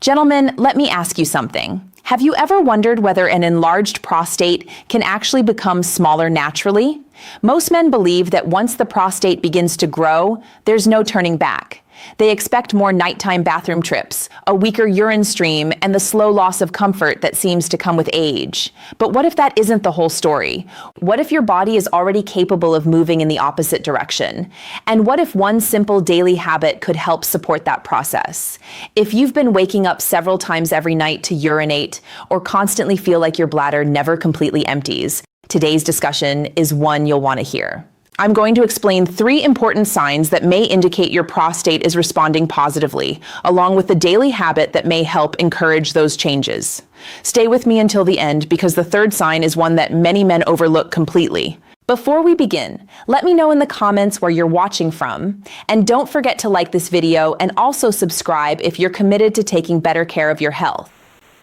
Gentlemen, let me ask you something. Have you ever wondered whether an enlarged prostate can actually become smaller naturally? Most men believe that once the prostate begins to grow, there's no turning back. They expect more nighttime bathroom trips, a weaker urine stream, and the slow loss of comfort that seems to come with age. But what if that isn't the whole story? What if your body is already capable of moving in the opposite direction? And what if one simple daily habit could help support that process? If you've been waking up several times every night to urinate, or constantly feel like your bladder never completely empties, today's discussion is one you'll want to hear. I'm going to explain 3 important signs that may indicate your prostate is responding positively, along with the daily habit that may help encourage those changes. Stay with me until the end because the 3rd sign is one that many men overlook completely. Before we begin, let me know in the comments where you're watching from, and don't forget to like this video and also subscribe if you're committed to taking better care of your health.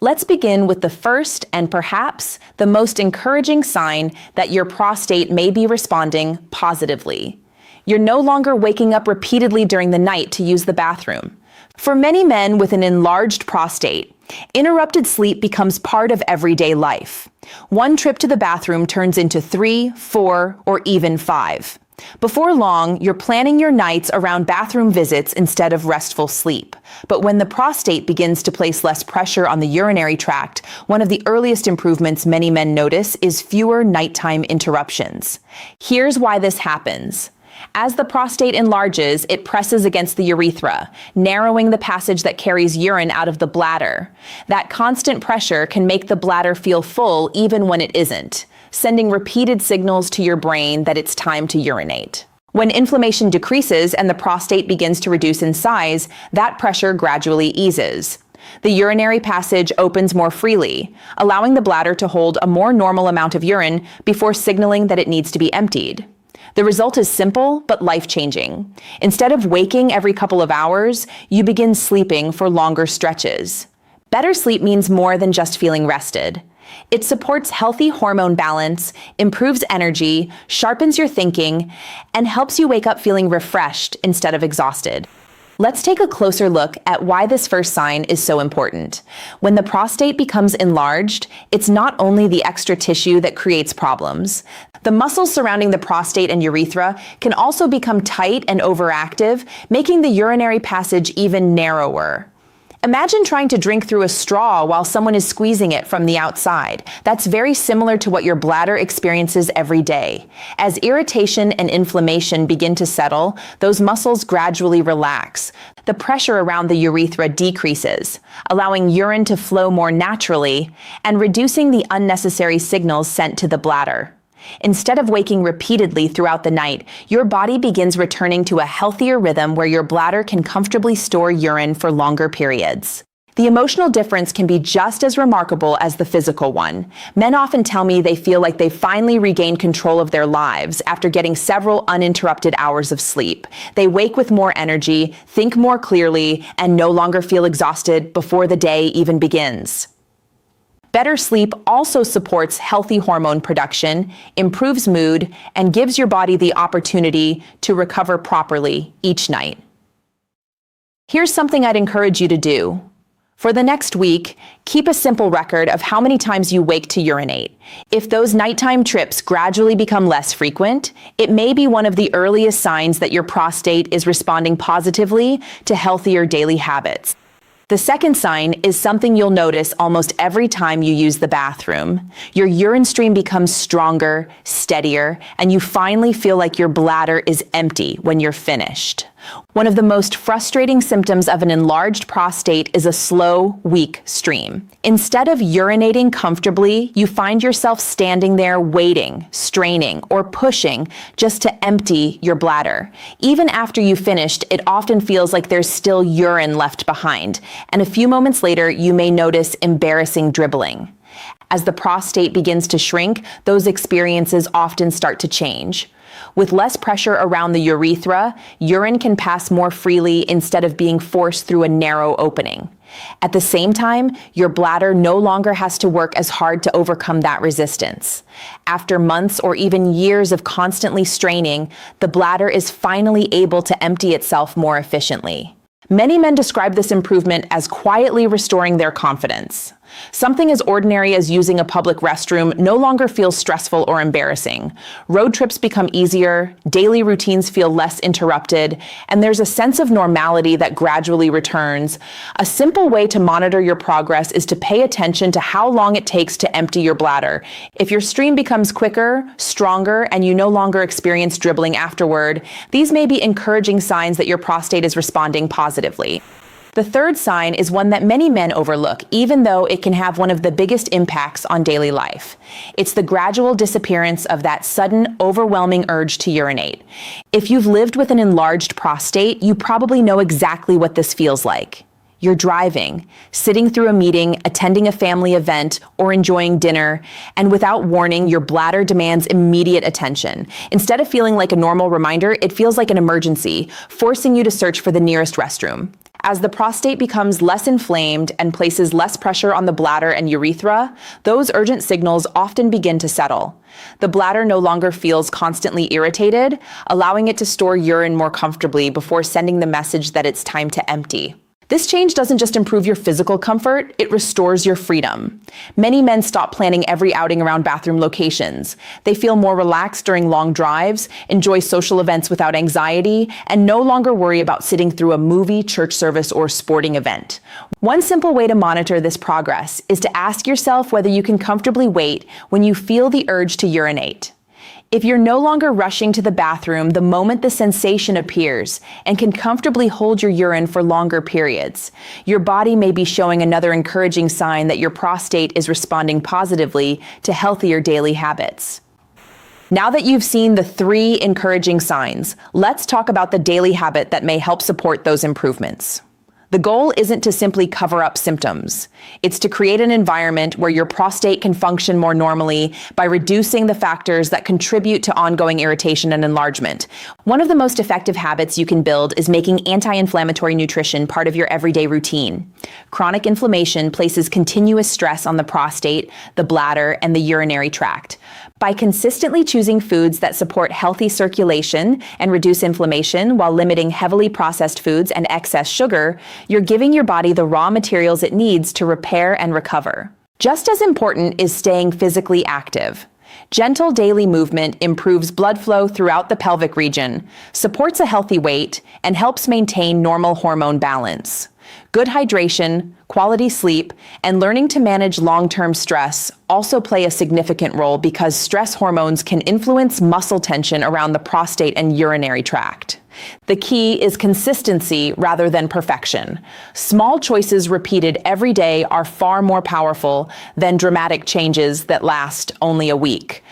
Let's begin with the first and perhaps the most encouraging sign that your prostate may be responding positively. You're no longer waking up repeatedly during the night to use the bathroom. For many men with an enlarged prostate, interrupted sleep becomes part of everyday life. One trip to the bathroom turns into 3, 4, or even 5. Before long, you're planning your nights around bathroom visits instead of restful sleep. But when the prostate begins to place less pressure on the urinary tract, one of the earliest improvements many men notice is fewer nighttime interruptions. Here's why this happens. As the prostate enlarges, it presses against the urethra, narrowing the passage that carries urine out of the bladder. That constant pressure can make the bladder feel full even when it isn't, sending repeated signals to your brain that it's time to urinate. When inflammation decreases and the prostate begins to reduce in size, that pressure gradually eases. The urinary passage opens more freely, allowing the bladder to hold a more normal amount of urine before signaling that it needs to be emptied. The result is simple but life-changing. Instead of waking every couple of hours, you begin sleeping for longer stretches. Better sleep means more than just feeling rested. It supports healthy hormone balance, improves energy, sharpens your thinking, and helps you wake up feeling refreshed instead of exhausted. Let's take a closer look at why this first sign is so important. When the prostate becomes enlarged, it's not only the extra tissue that creates problems. The muscles surrounding the prostate and urethra can also become tight and overactive, making the urinary passage even narrower. Imagine trying to drink through a straw while someone is squeezing it from the outside. That's very similar to what your bladder experiences every day. As irritation and inflammation begin to settle, those muscles gradually relax. The pressure around the urethra decreases, allowing urine to flow more naturally and reducing the unnecessary signals sent to the bladder. Instead of waking repeatedly throughout the night, your body begins returning to a healthier rhythm where your bladder can comfortably store urine for longer periods. The emotional difference can be just as remarkable as the physical one. Men often tell me they feel like they've finally regained control of their lives after getting several uninterrupted hours of sleep. They wake with more energy, think more clearly, and no longer feel exhausted before the day even begins. Better sleep also supports healthy hormone production, improves mood, and gives your body the opportunity to recover properly each night. Here's something I'd encourage you to do. For the next week, keep a simple record of how many times you wake to urinate. If those nighttime trips gradually become less frequent, it may be one of the earliest signs that your prostate is responding positively to healthier daily habits. The second sign is something you'll notice almost every time you use the bathroom. Your urine stream becomes stronger, steadier, and you finally feel like your bladder is empty when you're finished. One of the most frustrating symptoms of an enlarged prostate is a slow, weak stream. Instead of urinating comfortably, you find yourself standing there waiting, straining, or pushing just to empty your bladder. Even after you've finished, it often feels like there's still urine left behind, and a few moments later, you may notice embarrassing dribbling. As the prostate begins to shrink, those experiences often start to change. With less pressure around the urethra, urine can pass more freely instead of being forced through a narrow opening. At the same time, your bladder no longer has to work as hard to overcome that resistance. After months or even years of constantly straining, the bladder is finally able to empty itself more efficiently. Many men describe this improvement as quietly restoring their confidence. Something as ordinary as using a public restroom no longer feels stressful or embarrassing. Road trips become easier, daily routines feel less interrupted, and there's a sense of normality that gradually returns. A simple way to monitor your progress is to pay attention to how long it takes to empty your bladder. If your stream becomes quicker, stronger, and you no longer experience dribbling afterward, these may be encouraging signs that your prostate is responding positively. The third sign is one that many men overlook, even though it can have one of the biggest impacts on daily life. It's the gradual disappearance of that sudden, overwhelming urge to urinate. If you've lived with an enlarged prostate, you probably know exactly what this feels like. You're driving, sitting through a meeting, attending a family event, or enjoying dinner, and without warning, your bladder demands immediate attention. Instead of feeling like a normal reminder, it feels like an emergency, forcing you to search for the nearest restroom. As the prostate becomes less inflamed and places less pressure on the bladder and urethra, those urgent signals often begin to settle. The bladder no longer feels constantly irritated, allowing it to store urine more comfortably before sending the message that it's time to empty. This change doesn't just improve your physical comfort, it restores your freedom. Many men stop planning every outing around bathroom locations. They feel more relaxed during long drives, enjoy social events without anxiety, and no longer worry about sitting through a movie, church service, or sporting event. One simple way to monitor this progress is to ask yourself whether you can comfortably wait when you feel the urge to urinate. If you're no longer rushing to the bathroom the moment the sensation appears and can comfortably hold your urine for longer periods, your body may be showing another encouraging sign that your prostate is responding positively to healthier daily habits. Now that you've seen the 3 encouraging signs, let's talk about the daily habit that may help support those improvements. The goal isn't to simply cover up symptoms. It's to create an environment where your prostate can function more normally by reducing the factors that contribute to ongoing irritation and enlargement. One of the most effective habits you can build is making anti-inflammatory nutrition part of your everyday routine. Chronic inflammation places continuous stress on the prostate, the bladder, and the urinary tract. By consistently choosing foods that support healthy circulation and reduce inflammation while limiting heavily processed foods and excess sugar, you're giving your body the raw materials it needs to repair and recover. Just as important is staying physically active. Gentle daily movement improves blood flow throughout the pelvic region, supports a healthy weight, and helps maintain normal hormone balance. Good hydration, quality sleep, and learning to manage long-term stress also play a significant role because stress hormones can influence muscle tension around the prostate and urinary tract. The key is consistency rather than perfection. Small choices repeated every day are far more powerful than dramatic changes that last only a week.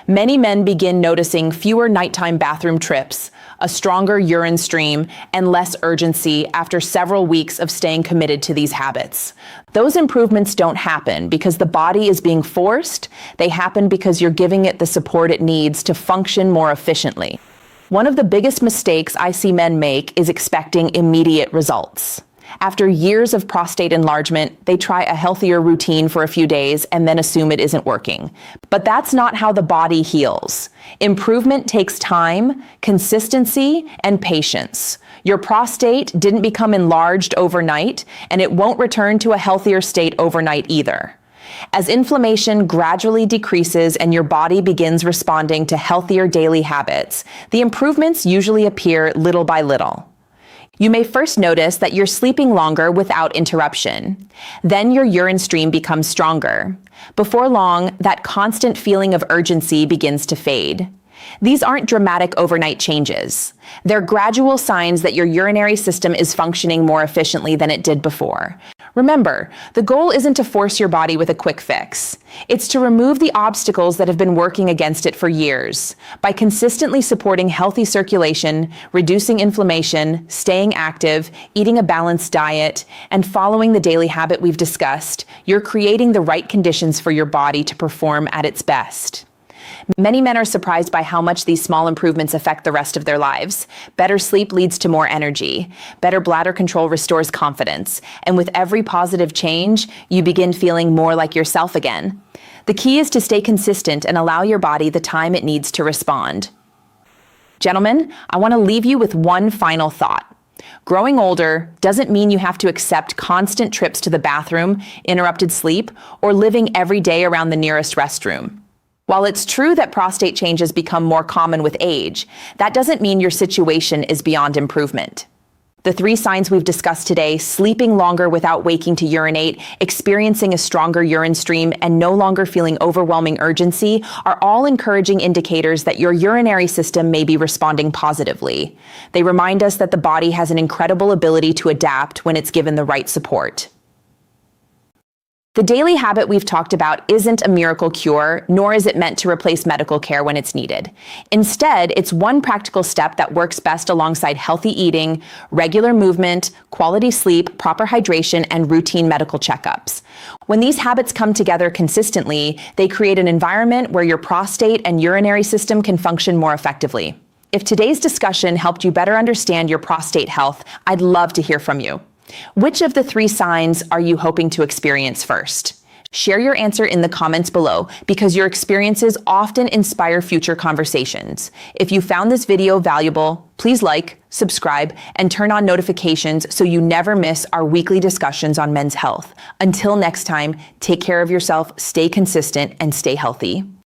Many men begin noticing fewer nighttime bathroom trips, a stronger urine stream, and less urgency after several weeks of staying committed to these habits. Those improvements don't happen because the body is being forced. They happen because you're giving it the support it needs to function more efficiently. One of the biggest mistakes I see men make is expecting immediate results. After years of prostate enlargement, they try a healthier routine for a few days and then assume it isn't working. But that's not how the body heals. Improvement takes time, consistency, and patience. Your prostate didn't become enlarged overnight, and it won't return to a healthier state overnight either. As inflammation gradually decreases and your body begins responding to healthier daily habits, the improvements usually appear little by little. You may first notice that you're sleeping longer without interruption. Then your urine stream becomes stronger. Before long, that constant feeling of urgency begins to fade. These aren't dramatic overnight changes. They're gradual signs that your urinary system is functioning more efficiently than it did before. Remember, the goal isn't to force your body with a quick fix. It's to remove the obstacles that have been working against it for years. By consistently supporting healthy circulation, reducing inflammation, staying active, eating a balanced diet, and following the daily habit we've discussed, you're creating the right conditions for your body to perform at its best. Many men are surprised by how much these small improvements affect the rest of their lives. Better sleep leads to more energy. Better bladder control restores confidence. And with every positive change, you begin feeling more like yourself again. The key is to stay consistent and allow your body the time it needs to respond. Gentlemen, I want to leave you with one final thought. Growing older doesn't mean you have to accept constant trips to the bathroom, interrupted sleep, or living every day around the nearest restroom. While it's true that prostate changes become more common with age, that doesn't mean your situation is beyond improvement. The 3 signs we've discussed today, sleeping longer without waking to urinate, experiencing a stronger urine stream, and no longer feeling overwhelming urgency, are all encouraging indicators that your urinary system may be responding positively. They remind us that the body has an incredible ability to adapt when it's given the right support. The daily habit we've talked about isn't a miracle cure, nor is it meant to replace medical care when it's needed. Instead, it's one practical step that works best alongside healthy eating, regular movement, quality sleep, proper hydration, and routine medical checkups. When these habits come together consistently, they create an environment where your prostate and urinary system can function more effectively. If today's discussion helped you better understand your prostate health, I'd love to hear from you. Which of the 3 signs are you hoping to experience first? Share your answer in the comments below because your experiences often inspire future conversations. If you found this video valuable, please like, subscribe, and turn on notifications so you never miss our weekly discussions on men's health. Until next time, take care of yourself, stay consistent, and stay healthy.